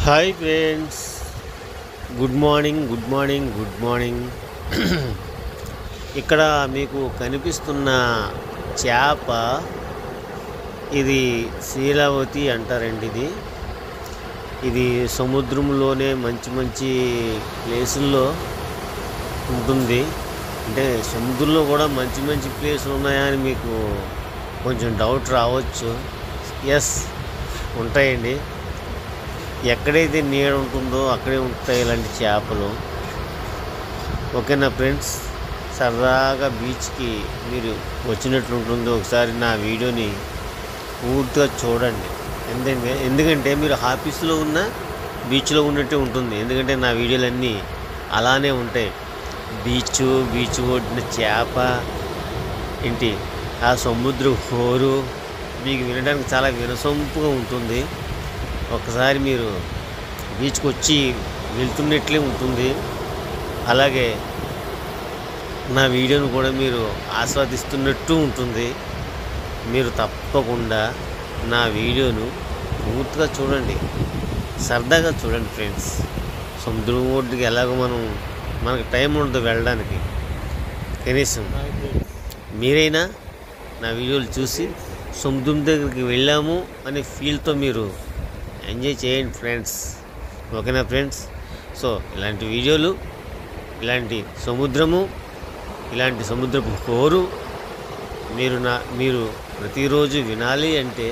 Hi friends, good morning good morning good morning. ఇక్కడ మీకు కనిపిస్తున్న చేప ఇది శీలావతి అంటారండి. ఇది సముద్రంలోనే మంచి మంచి ప్లేసుల్లో ఉంటుంది. అంటే సముద్రంలో కూడా మంచి మంచి ప్లేసులు ఉన్నాయని మీకు కొంచెం డౌట్ రావచ్చు. ఎస్, ఉంటాయండి. ఎక్కడైతే నీడ ఉంటుందో అక్కడే ఉంటాయి ఇలాంటి చేపలు. ఓకేనా ఫ్రెండ్స్, సరదాగా బీచ్కి మీరు వచ్చినట్లు ఉంటుందో ఒకసారి నా వీడియోని పూర్తిగా చూడండి. ఎందుకంటే మీరు ఆఫీస్లో ఉన్న బీచ్లో ఉన్నట్టే ఉంటుంది. ఎందుకంటే నా వీడియోలన్నీ అలానే ఉంటాయి. బీచ్ ఒడ్డిన చేప ఏంటి, ఆ సముద్ర హోరు మీకు వినడానికి చాలా వినసొంపుగా ఉంటుంది. ఒకసారి మీరు బీచ్కి వచ్చి వెళ్తున్నట్లే ఉంటుంది. అలాగే నా వీడియోను కూడా మీరు ఆస్వాదిస్తున్నట్టు ఉంటుంది. మీరు తప్పకుండా నా వీడియోను పూర్తిగా చూడండి, సరదాగా చూడండి ఫ్రెండ్స్. సముద్రం ఒడ్డుకి ఎలాగో మనకు టైం ఉండదు వెళ్ళడానికి. కనీసం మీరైనా నా వీడియోలు చూసి సముద్రం దగ్గరికి వెళ్ళాము అనే ఫీల్తో మీరు ఎంజాయ్ చేయండి ఫ్రెండ్స్. ఓకేనా ఫ్రెండ్స్? సో ఇలాంటి వీడియోలు, ఇలాంటి సముద్రపు హోరు మీరు ప్రతిరోజు వినాలి అంటే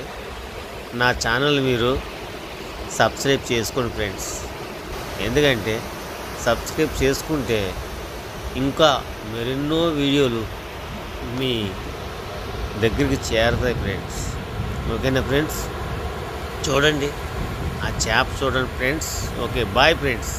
నా ఛానల్ మీరు సబ్స్క్రైబ్ చేసుకోండి ఫ్రెండ్స్. ఎందుకంటే సబ్స్క్రైబ్ చేసుకుంటే ఇంకా మరెన్నో వీడియోలు మీ దగ్గరికి చేరతాయి ఫ్రెండ్స్. ఓకేనా ఫ్రెండ్స్? చూడండి, ఆ చేప చూడండి ఫ్రెండ్స్. Okay, bye friends.